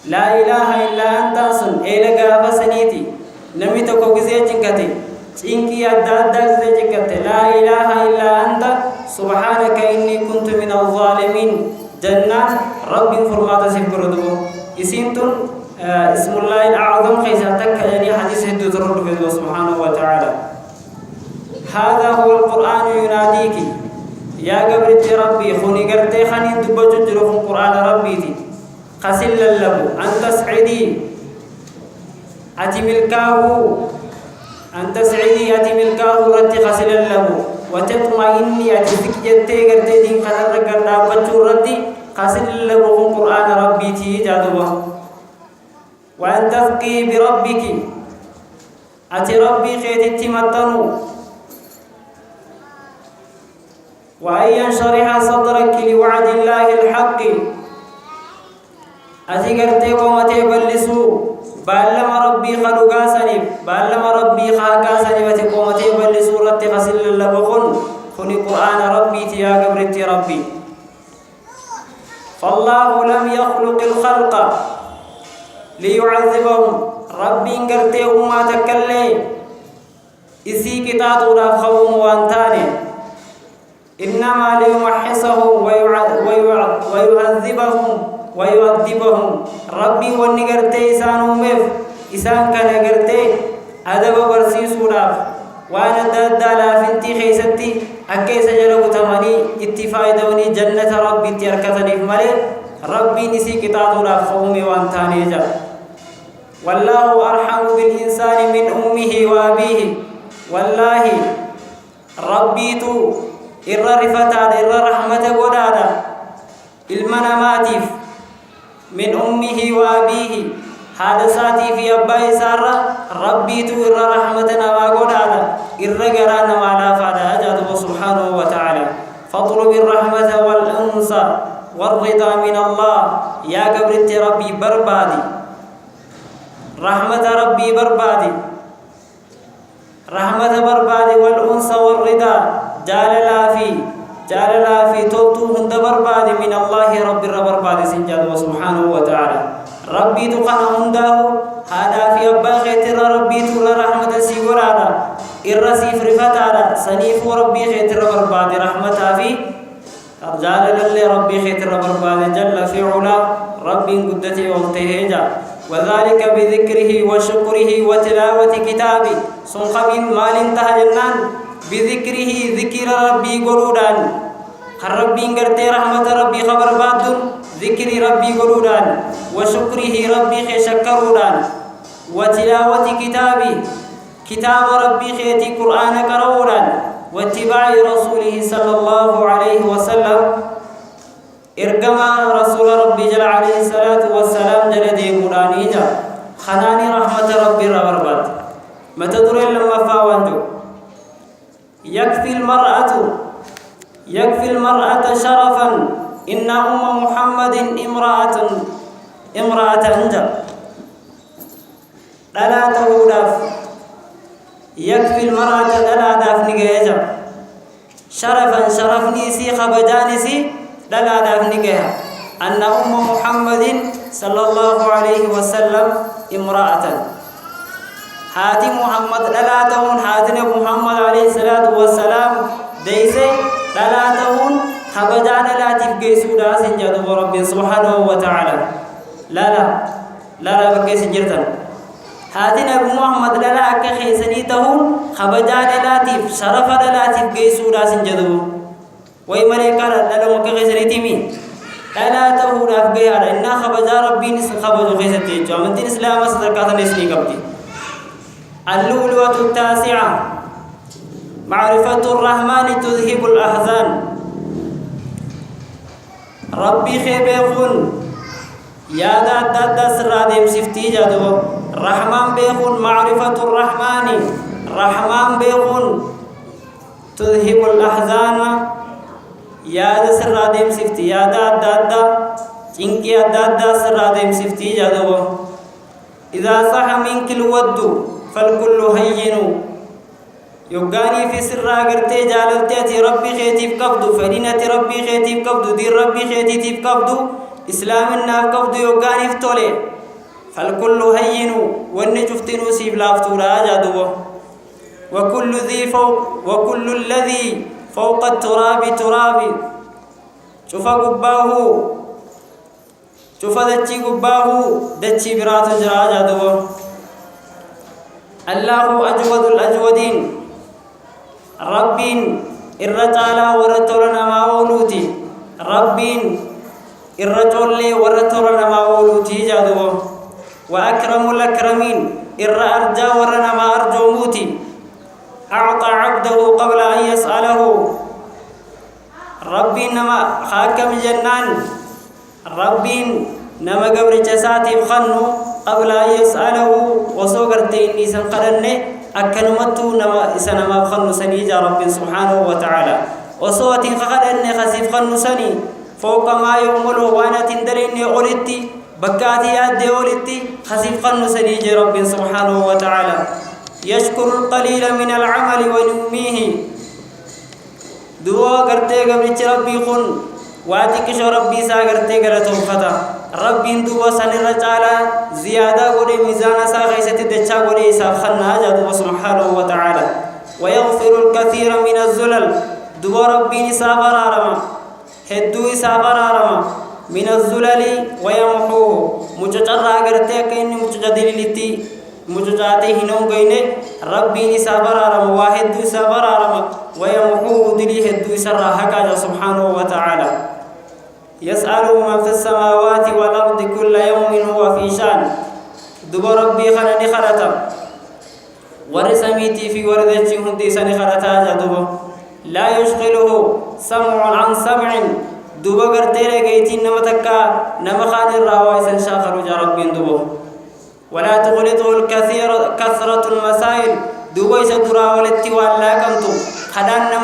لا إله إلا أنت أصن إلقى فسنيتي نميتك وزيجكتي إنكي أدى زيجكتي لا إله إلا أنت سبحانك إني كنت من الظالمين جنات رب فرمات سيكردو إسنتم اسم الله الأعظم خيزاتك يعني حديث هدو ترد في الله سبحانه وتعالى هذا هو القرآن يناديك يا قبرت ربي خوني قرتي خاني دبجو جرو القرآن ربيتي قسل اللبو أن تسعدي أتي ملكاه أن تسعدي أتي ملكاه رتي قسل اللبو وتطمئني أتي فكجتي قرتي دين قدر قرنا بجو رتي قسل اللبو القرآن ربيتي جادوه وأن تثقي بربك أتي ربي خيتي تمتنو وأن ينشرح صدرك لوعد الله الحق أتقرتي قومتي بلسوا بألما ربي خلقا سنب بألما ربي خاكا سنب قومتي بلسوا رتي غسل اللبخن خني قرآن ربي تيا قبرتي ربي فالله لم يخلق الخلق ليعذبهم ربي انقرتي وما تكلي إسي كتاتو رافخهم وانتاني إنما ليمحصهم ويعذبهم ويؤدبهم ربي ونقرتي إسانهم إسان كان قرتي أدب برسيسو راف وانا دادا لافنتي خيستي أكيس جلو تماني اتفايدوني جنة ربي تيركتني فمالي ربي نسي كتاتو راف خومي وانتاني جا والله أرحم بالإنسان من أمه وأبيه والله ربيتو إرى رفتاد إرى رحمة قدادا المناماتيف من أمه وأبيه حادثاتي في أبائي سارة ربيتو إرى رحمتنا وقدادا إرى قرانا وعلا فادا أجاده سبحانه وتعالى فاطلب الرحمة والأنس والرضا من الله يا قبرت ربي بربادي رحمة ربي بربادي رحمة بربادي والأنس والرضا جاللا في توتو هند بربادي من الله رب بربادي سنجاد سبحانه وتعالى ربي تقنا هنداه هذا في أبا خيتر ربي تقنا رحمة سيقرانا الرسيف رفتانا سنيف ربي خيتر بربادي رحمة في جالل اللي ربي خيتر بربادي جل في علا ربي قدتي وقتهجا وذلك بذكره وشكره وتلاوة كتابه سنخ من مال انتهى جنان بذكره ذكر ربي قلودان ربي انقرتي رحمة ربي خبر بادن ذكر ربي قلودان وشكره ربي شكرودان وتلاوة كتابه كتاب ربي خيتي قرآن قرودان واتباع رسوله صلى الله عليه وسلم إرقما رسول ربي جل عليه الصلاة والسلام جلدي قرانيجا خناني رحمة ربي ربربات ما تدري لما فاوانجو يكفي المرأة شرفا إن أم محمد امرأة أنجا لا تهودف يكفي المرأة لا داف نجيجا شرفا شرفني سي خبجاني سي لا داف نجيها أن أم محمد صلى الله عليه وسلم امرأة هاتي محمد لا تهون هاتي محمد عليه الصلاة والسلام ديسي لا تهون خبجان لا تفقي سودا سنجد رب سبحانه وتعالى لا بقي سنجرتن هاتي نبي محمد لا أكخي سنيتهون خبجان لا تف شرف لا تفقي سودا سنجد ويمريكا لا مكخي سنيتمي لا تهون أفقي هذا إنا خبجان ربي نسل خبجو خيستي ومن دين إسلام صدركات نسلي قبتي اللؤلؤة التاسعة معرفة الرحمن تذهب الأحزان ربي خيبيخون يا داد سرادم سفتي جادو رحمن بيخون معرفة الرحمن رحمن بيخون تذهب الأحزان يا داد سرادم سفتي يا داد چنكي داد سرادم سفتي جادو إذا صح منك الود فالكل هين يوغاني في سر غرتي جالتي ربي خيتي قبض فرينه ربي خيتي قبض دين ربي خيتي قبض اسلام الناف قبض يوغاني فتولي فالكل هين والنجفتن سيب لافتورا جادوه وكل الذي فوق التراب تراب شوف قباه شوف دتشي قباه دتشي برات جرا جادوه الله أجود الأجودين ربين الرجال ورتولنا ما ولوتي ربين الرجل ورتولنا ما ولوتي جادوه وأكرم الأكرمين الرأرجا ورنا ما أرجو موتي أعطى عبده قبل أن يسأله ربي نما خاكم جنان ربي نما قبر جساتي بخنو قبل أن يسأله وصوغرتين نيسان قرنه أكنمتو نما إسانما بخنو سنيجا رب سبحانه وتعالى وصوتي قرنه خسيف خنو سني فوق ما يؤمله وانا تندريني أولدتي بكاتي أدي أولدتي خسيف خنو سنيجا رب سبحانه وتعالى يشكر القليل من العمل ونميه دعاء کرتے گبرچ ربی خون واتی کش ربی سا کرتے گرتو فتا ربی دعاء سن رجالا زیادہ گوڑے میزان سا غیست دچا گوڑے حساب خنا جادو سبحانه وتعالى ويغفر الكثير من الزلل دعاء ربی نسافر آرما هدو سافر آرما من الزلل ويمحوه مججر آگرتے کہیں مججدل لیتی مججاته هنو غينه ربي نسابر رم واحد سابر رم ويمحو دلي هدو سر حقا سبحانه وتعالى يسأل من في السماوات والأرض كل يوم هو في شان دب ربي خلني خلتا ورسميتي في وردتي هندي سني خلتا جدب لا يشغله سمع عن سمع دب غرتي لغيتي نمتكا نمخان الراوي شاخر جا ربي دبو ولا تغلطه كثرة المسائل دوبي سدرا ولتي ولا كنتو خدان